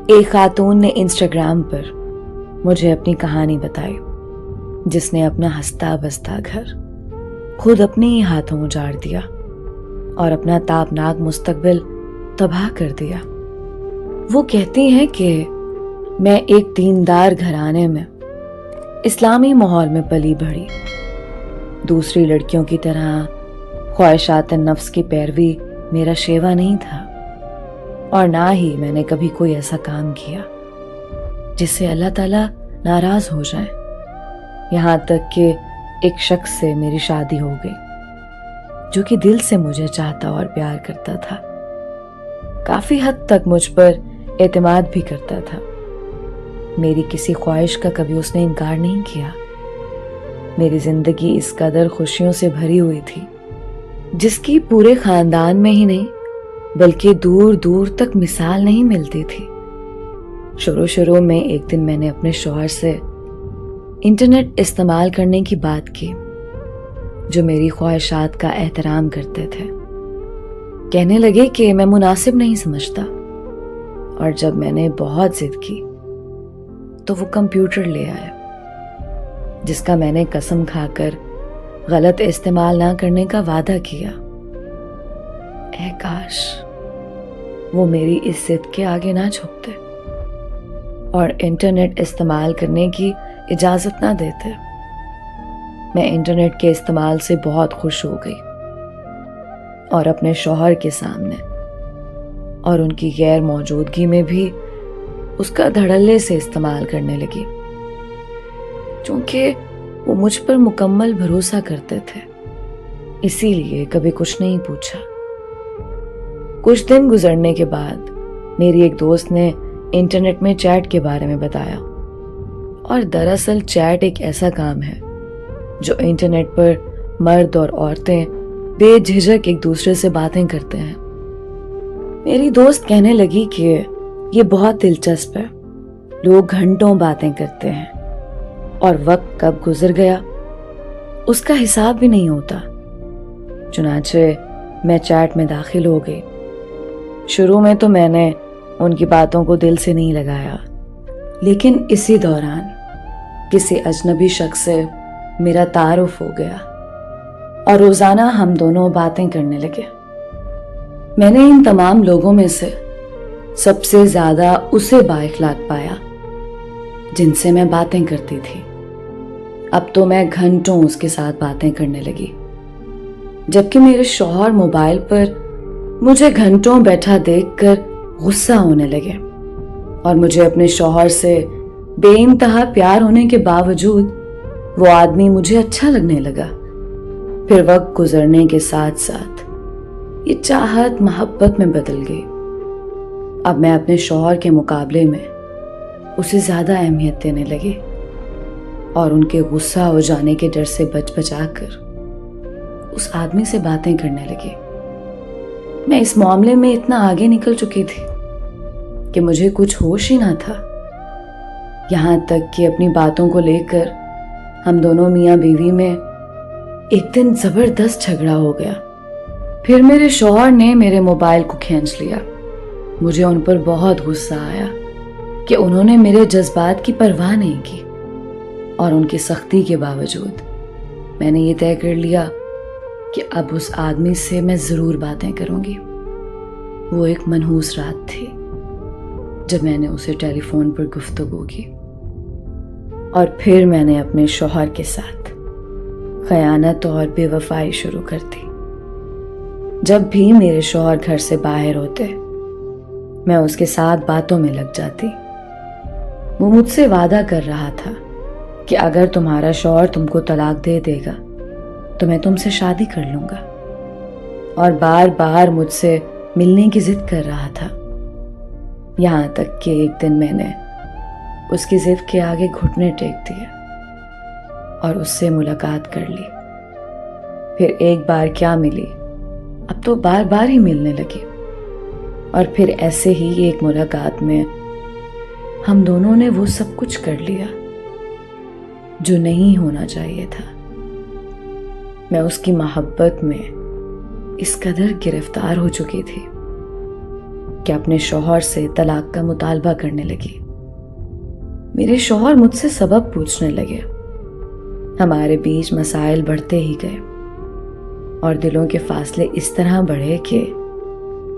एक खातून ने इंस्टाग्राम पर मुझे अपनी कहानी बताई, जिसने अपना हंसता बसता घर खुद अपने ही हाथों उजाड़ दिया और अपना ताबनाक मुस्तकबिल तबाह कर दिया। वो कहती हैं कि मैं एक दीनदार घराने में इस्लामी माहौल में पली बढ़ी। दूसरी लड़कियों की तरह ख्वाहिशात नफ्स की पैरवी मेरा शेवा नहीं था, और ना ही मैंने कभी कोई ऐसा काम किया जिससे अल्लाह ताला नाराज हो जाए। यहाँ तक कि एक शख्स से मेरी शादी हो गई जो कि दिल से मुझे चाहता और प्यार करता था। काफी हद तक मुझ पर एतमाद भी करता था। मेरी किसी ख्वाहिश का कभी उसने इनकार नहीं किया। मेरी जिंदगी इस कदर खुशियों से भरी हुई थी जिसकी पूरे खानदान में ही नहीं बल्कि दूर दूर तक मिसाल नहीं मिलती थी। शुरू में एक दिन मैंने अपने शौहर से इंटरनेट इस्तेमाल करने की बात की, जो मेरी ख्वाहिशात का एहतराम करते थे। कहने लगे कि मैं मुनासिब नहीं समझता, और जब मैंने बहुत जिद की तो वो कंप्यूटर ले आए, जिसका मैंने कसम खाकर गलत इस्तेमाल ना करने का वादा किया। ऐ काश वो मेरी इस जिद के आगे ना झुकते और इंटरनेट इस्तेमाल करने की इजाजत ना देते। मैं इंटरनेट के इस्तेमाल से बहुत खुश हो गई और अपने शौहर के सामने और उनकी गैर मौजूदगी में भी उसका धड़ल्ले से इस्तेमाल करने लगी, क्योंकि वो मुझ पर मुकम्मल भरोसा करते थे। इसीलिए कभी कुछ नहीं पूछा। कुछ दिन गुजरने के बाद मेरी एक दोस्त ने इंटरनेट में चैट के बारे में बताया, और दरअसल चैट एक ऐसा काम है जो इंटरनेट पर मर्द और औरतें बेझिझक एक दूसरे से बातें करते हैं। मेरी दोस्त कहने लगी कि ये बहुत दिलचस्प है। लोग घंटों बातें करते हैं और वक्त कब गुजर गया उसका हिसाब भी नहीं होता। चुनाचे मैं चैट में दाखिल हो गई। शुरू में तो मैंने उनकी बातों को दिल से नहीं लगाया, लेकिन इसी दौरान किसी अजनबी शख्स से मेरा तारुफ हो गया और रोजाना हम दोनों बातें करने लगे। मैंने इन तमाम लोगों में से सबसे ज्यादा उसे बाइखलाक पाया जिनसे मैं बातें करती थी। अब तो मैं घंटों उसके साथ बातें करने लगी, जबकि मेरे शौहर मोबाइल पर मुझे घंटों बैठा देखकर गुस्सा होने लगे, और मुझे अपने शौहर से बेइंतहा प्यार होने के बावजूद वो आदमी मुझे अच्छा लगने लगा। फिर वक्त गुजरने के साथ साथ ये चाहत मोहब्बत में बदल गई। अब मैं अपने शौहर के मुकाबले में उसे ज्यादा अहमियत देने लगी और उनके गुस्सा हो जाने के डर से बच बचा कर उस आदमी से बातें करने लगी। मैं इस मामले में इतना आगे निकल चुकी थी कि मुझे कुछ होश ही ना था। यहां तक कि अपनी बातों को लेकर हम दोनों मियां बीवी में एक दिन जबरदस्त झगड़ा हो गया। फिर मेरे शौहर ने मेरे मोबाइल को खींच लिया। मुझे उन पर बहुत गुस्सा आया कि उन्होंने मेरे जज्बात की परवाह नहीं की, और उनकी सख्ती के बावजूद मैंने ये तय कर लिया कि अब उस आदमी से मैं जरूर बातें करूंगी। वो एक मनहूस रात थी जब मैंने उसे टेलीफोन पर गुफ्तगू की, और फिर मैंने अपने शौहर के साथ खयानत और बेवफाई शुरू कर दी। जब भी मेरे शौहर घर से बाहर होते, मैं उसके साथ बातों में लग जाती। वो मुझसे वादा कर रहा था कि अगर तुम्हारा शौहर तुमको तलाक दे देगा तो मैं तुमसे शादी कर लूंगा, और बार बार मुझसे मिलने की जिद कर रहा था। यहां तक कि एक दिन मैंने उसकी जिद के आगे घुटने टेक दिए और उससे मुलाकात कर ली। फिर एक बार क्या मिली, अब तो बार बार ही मिलने लगी, और फिर ऐसे ही एक मुलाकात में हम दोनों ने वो सब कुछ कर लिया जो नहीं होना चाहिए था। मैं उसकी मोहब्बत में इस कदर गिरफ्तार हो चुकी थी कि अपने शौहर से तलाक का मुतालबा करने लगी। मेरे शौहर मुझसे सबब पूछने लगे। हमारे बीच मसाइल बढ़ते ही गए और दिलों के फासले इस तरह बढ़े कि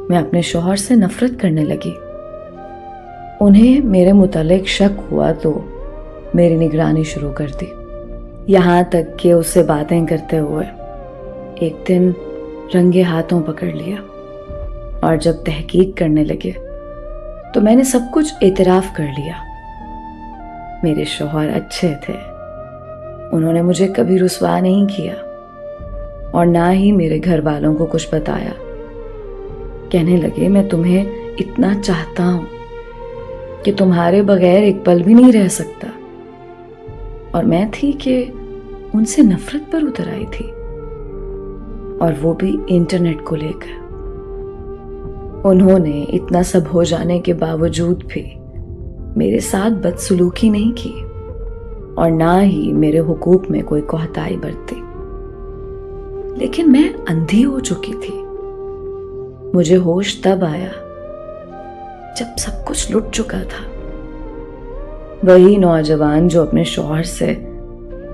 मैं अपने शौहर से नफरत करने लगी। उन्हें मेरे मुतालिक शक हुआ तो मेरी निगरानी शुरू कर दी, यहाँ तक कि उससे बातें करते हुए एक दिन रंगे हाथों पकड़ लिया। और जब तहकीक करने लगे तो मैंने सब कुछ एतराफ़ कर लिया। मेरे शौहर अच्छे थे, उन्होंने मुझे कभी रुस्वा नहीं किया और ना ही मेरे घर वालों को कुछ बताया। कहने लगे, मैं तुम्हें इतना चाहता हूं कि तुम्हारे बगैर एक पल भी नहीं रह सकता। और मैं थी कि उनसे नफरत पर उतर आई थी, और वो भी इंटरनेट को लेकर। उन्होंने इतना सब हो जाने के बावजूद भी मेरे साथ बदसलूकी नहीं की और ना ही मेरे हुकूक में कोई कोताही बरती। लेकिन मैं अंधी हो चुकी थी। मुझे होश तब आया जब सब कुछ लुट चुका था। वही नौजवान जो अपने शौहर से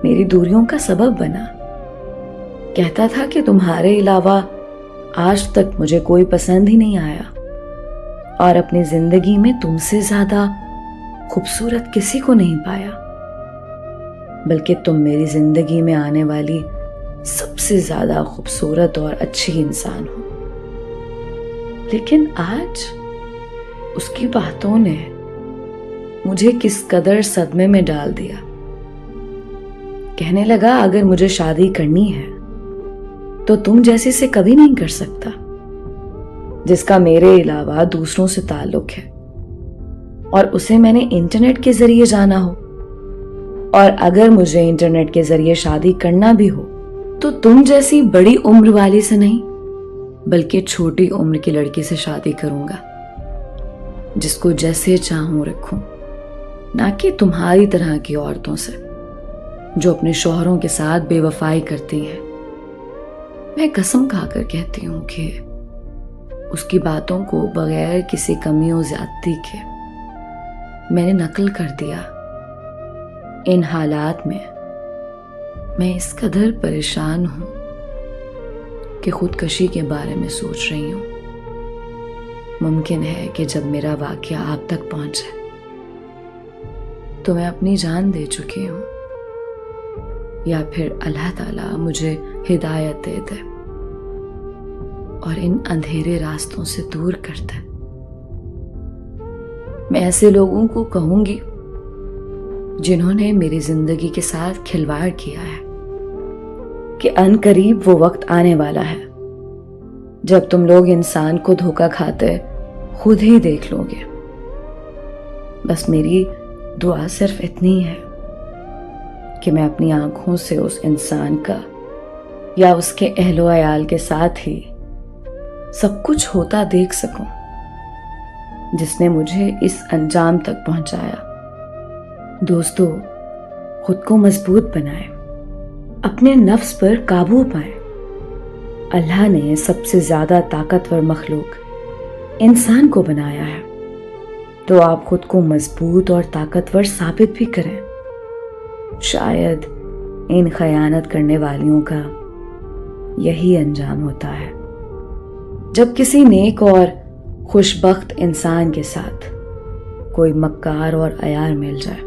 मेरी दूरियों का सबब बना, कहता था कि तुम्हारे अलावा आज तक मुझे कोई पसंद ही नहीं आया और अपनी जिंदगी में तुमसे ज्यादा खूबसूरत किसी को नहीं पाया, बल्कि तुम मेरी जिंदगी में आने वाली सबसे ज्यादा खूबसूरत और अच्छी इंसान हो। लेकिन आज उसकी बातों ने मुझे किस कदर सदमे में डाल दिया। कहने लगा, अगर मुझे शादी करनी है तो तुम जैसे से कभी नहीं कर सकता, जिसका मेरे अलावा दूसरों से ताल्लुक है और उसे मैंने इंटरनेट के जरिए जाना हो। और अगर मुझे इंटरनेट के जरिए शादी करना भी हो तो तुम जैसी बड़ी उम्र वाली से नहीं, बल्कि छोटी उम्र की लड़की से शादी करूंगा, जिसको जैसे चाहूं रखूं, ना कि तुम्हारी तरह की औरतों से जो अपने शौहरों के साथ बेवफाई करती हैं। मैं कसम खाकर कहती हूं कि उसकी बातों को बगैर किसी कमियों ज्यादती के मैंने नकल कर दिया। इन हालात में मैं इस कदर परेशान हूं कि खुदकशी के बारे में सोच रही हूं। मुमकिन है कि जब मेरा वाकया आप तक पहुंचे तो मैं अपनी जान दे चुकी हूं, या फिर अल्लाह ताला मुझे हिदायत दे दे और इन अंधेरे रास्तों से दूर कर दे। मैं ऐसे लोगों को कहूंगी जिन्होंने मेरी जिंदगी के साथ खिलवाड़ किया है कि अनकरीब वो वक्त आने वाला है जब तुम लोग इंसान को धोखा खाते खुद ही देख लोगे। बस मेरी दुआ सिर्फ इतनी है कि मैं अपनी आंखों से उस इंसान का या उसके अहलो अयाल के साथ ही सब कुछ होता देख सकूं जिसने मुझे इस अंजाम तक पहुंचाया। दोस्तों, खुद को मजबूत बनाएं, अपने नफ्स पर काबू पाएं। अल्लाह ने सबसे ज्यादा ताकतवर मखलूक इंसान को बनाया है, तो आप खुद को मजबूत और ताकतवर साबित भी करें। शायद इन खयानत करने वालियों का यही अंजाम होता है जब किसी नेक और खुशबख्त इंसान के साथ कोई मक्कार और अयार मिल जाए।